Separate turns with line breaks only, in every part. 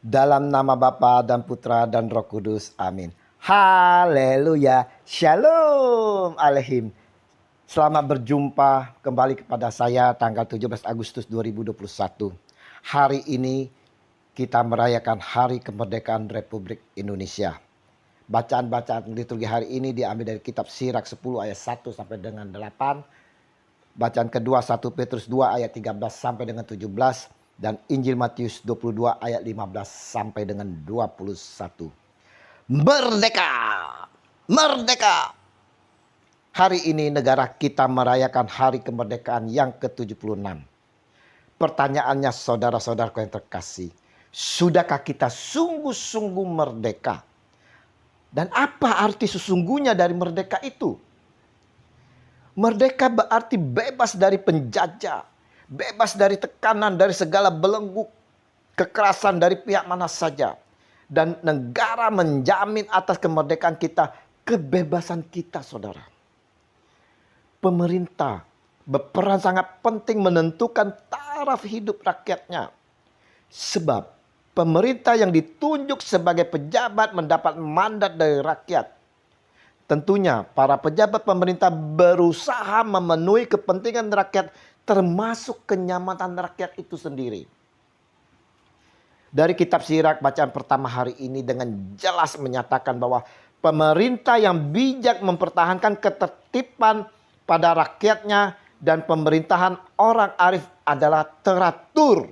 Dalam nama Bapa dan Putra dan Roh Kudus. Amin. Haleluya. Shalom Alehim. Selamat berjumpa kembali kepada saya tanggal 17 Agustus 2021. Hari ini kita merayakan Hari Kemerdekaan Republik Indonesia. Bacaan-bacaan liturgi hari ini diambil dari kitab Sirak 10 ayat 1 sampai dengan 8. Bacaan kedua 1 Petrus 2 ayat 13 sampai dengan 17. Dan Injil Matius 22 ayat 15 sampai dengan 21. Merdeka! Merdeka! Hari ini negara kita merayakan hari kemerdekaan yang ke-76. Pertanyaannya saudara-saudaraku yang terkasih, sudahkah kita sungguh-sungguh merdeka? Dan apa arti sesungguhnya dari merdeka itu? Merdeka berarti bebas dari penjajah. Bebas dari tekanan, dari segala belenggu kekerasan dari pihak mana saja. Dan negara menjamin atas kemerdekaan kita, kebebasan kita saudara. Pemerintah berperan sangat penting menentukan taraf hidup rakyatnya. Sebab pemerintah yang ditunjuk sebagai pejabat mendapat mandat dari rakyat. Tentunya para pejabat pemerintah berusaha memenuhi kepentingan rakyat, termasuk kenyamanan rakyat itu sendiri. Dari kitab Sirak bacaan pertama hari ini dengan jelas menyatakan bahwa pemerintah yang bijak mempertahankan ketertiban pada rakyatnya dan pemerintahan orang arif adalah teratur.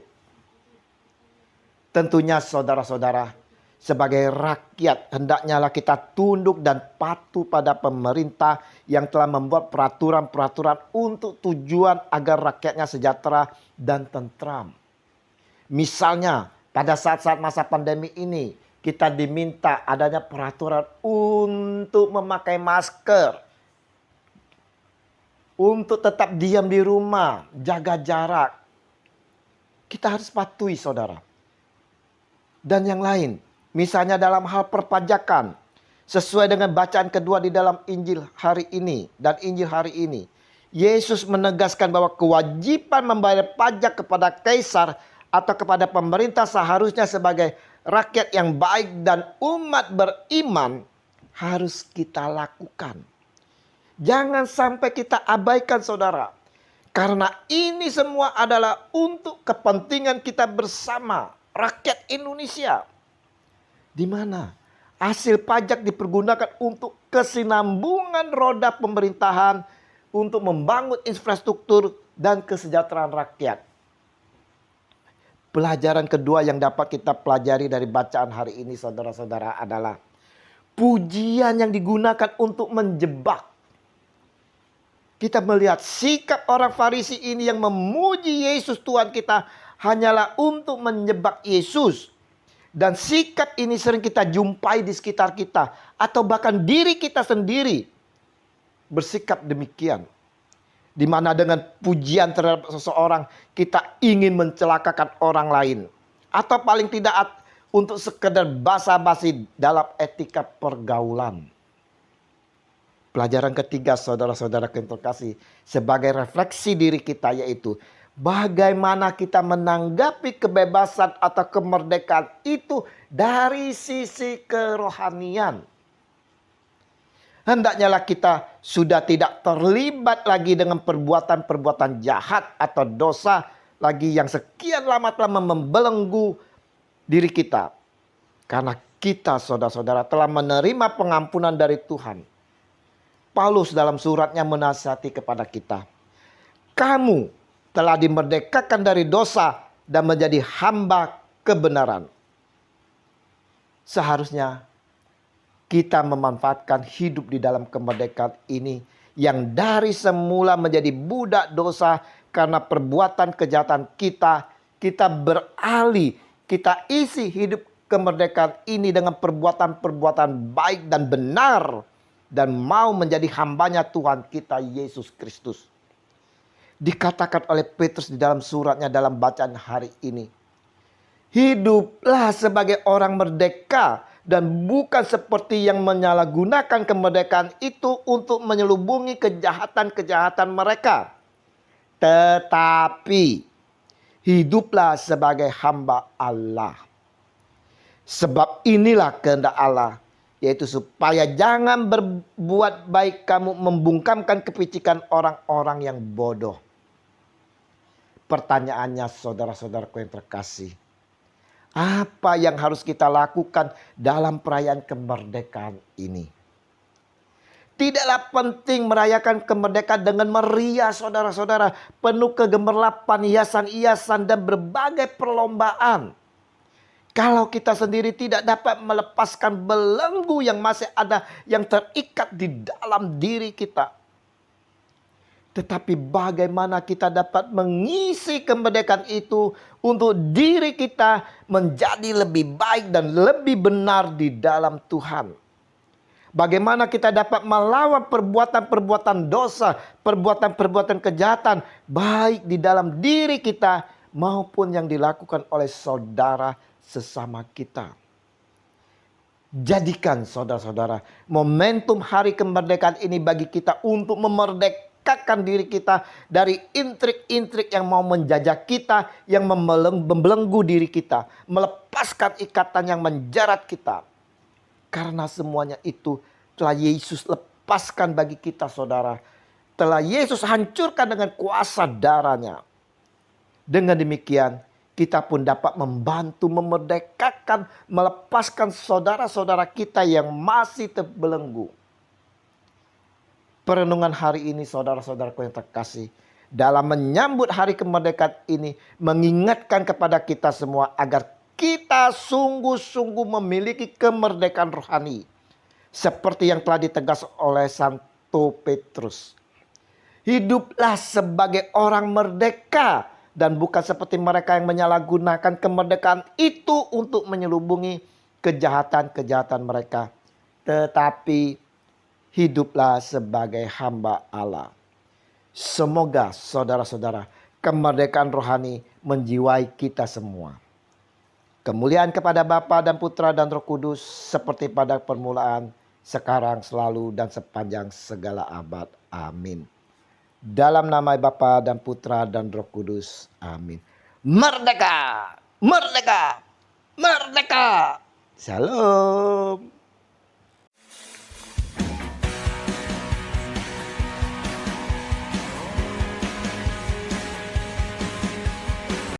Tentunya saudara-saudara, sebagai rakyat hendaknya kita tunduk dan patuh pada pemerintah yang telah membuat peraturan-peraturan untuk tujuan agar rakyatnya sejahtera dan tentram. Misalnya pada saat-saat masa pandemi ini kita diminta adanya peraturan untuk memakai masker, untuk tetap diam di rumah, jaga jarak. Kita harus patuhi saudara. Dan yang lain, misalnya dalam hal perpajakan, sesuai dengan bacaan kedua di dalam Injil hari ini dan Injil hari ini, Yesus menegaskan bahwa kewajiban membayar pajak kepada kaisar atau kepada pemerintah seharusnya sebagai rakyat yang baik dan umat beriman harus kita lakukan. Jangan sampai kita abaikan saudara. Karena ini semua adalah untuk kepentingan kita bersama, rakyat Indonesia. Di mana hasil pajak dipergunakan untuk kesinambungan roda pemerintahan, untuk membangun infrastruktur dan kesejahteraan rakyat. Pelajaran kedua yang dapat kita pelajari dari bacaan hari ini saudara-saudara adalah pujian yang digunakan untuk menjebak. Kita melihat sikap orang Farisi ini yang memuji Yesus Tuhan kita hanyalah untuk menjebak Yesus. Dan sikap ini sering kita jumpai di sekitar kita. Atau bahkan diri kita sendiri bersikap demikian. Di mana dengan pujian terhadap seseorang kita ingin mencelakakan orang lain. Atau paling tidak untuk sekedar basa-basi dalam etika pergaulan. Pelajaran ketiga saudara-saudara yang terkasih sebagai refleksi diri kita yaitu bagaimana kita menanggapi kebebasan atau kemerdekaan itu dari sisi kerohanian. Hendaknya kita sudah tidak terlibat lagi dengan perbuatan-perbuatan jahat atau dosa lagi yang sekian lama telah membelenggu diri kita. Karena kita saudara-saudara telah menerima pengampunan dari Tuhan. Paulus dalam suratnya menasihati kepada kita. Kamu telah dimerdekakan dari dosa dan menjadi hamba kebenaran. Seharusnya kita memanfaatkan hidup di dalam kemerdekaan ini yang dari semula menjadi budak dosa karena perbuatan kejahatan kita. Kita beralih, kita isi hidup kemerdekaan ini dengan perbuatan-perbuatan baik dan benar. Dan mau menjadi hambanya Tuhan kita Yesus Kristus. Dikatakan oleh Petrus di dalam suratnya dalam bacaan hari ini. Hiduplah sebagai orang merdeka. Dan bukan seperti yang menyalahgunakan kemerdekaan itu untuk menyelubungi kejahatan-kejahatan mereka. Tetapi hiduplah sebagai hamba Allah. Sebab inilah kehendak Allah, yaitu supaya jangan berbuat baik kamu membungkamkan kepicikan orang-orang yang bodoh. Pertanyaannya saudara-saudaraku yang terkasih, apa yang harus kita lakukan dalam perayaan kemerdekaan ini? Tidaklah penting merayakan kemerdekaan dengan meriah saudara-saudara, penuh kegemerlapan, hiasan-hiasan dan berbagai perlombaan. Kalau kita sendiri tidak dapat melepaskan belenggu yang masih ada, yang terikat di dalam diri kita. Tetapi bagaimana kita dapat mengisi kemerdekaan itu untuk diri kita menjadi lebih baik dan lebih benar di dalam Tuhan. Bagaimana kita dapat melawan perbuatan-perbuatan dosa, perbuatan-perbuatan kejahatan, baik di dalam diri kita maupun yang dilakukan oleh saudara sesama kita. Jadikan saudara-saudara momentum hari kemerdekaan ini bagi kita untuk memerdekakan diri kita dari intrik-intrik yang mau menjajah kita, yang membelenggu diri kita, melepaskan ikatan yang menjerat kita. Karena semuanya itu telah Yesus lepaskan bagi kita saudara. Telah Yesus hancurkan dengan kuasa darahnya. Dengan demikian kita pun dapat membantu memerdekakan, melepaskan saudara-saudara kita yang masih terbelenggu. Perenungan hari ini saudara-saudaraku yang terkasih, dalam menyambut hari kemerdekaan ini mengingatkan kepada kita semua agar kita sungguh-sungguh memiliki kemerdekaan rohani. Seperti yang telah ditegas oleh Santo Petrus. Hiduplah sebagai orang merdeka. Dan bukan seperti mereka yang menyalahgunakan kemerdekaan itu untuk menyelubungi kejahatan-kejahatan mereka. Tetapi hiduplah sebagai hamba Allah. Semoga saudara-saudara kemerdekaan rohani menjiwai kita semua. Kemuliaan kepada Bapa dan Putra dan Roh Kudus seperti pada permulaan, sekarang, selalu, dan sepanjang segala abad. Amin. Dalam nama Bapa dan Putra dan Roh Kudus. Amin. Merdeka! Merdeka! Merdeka! Shalom.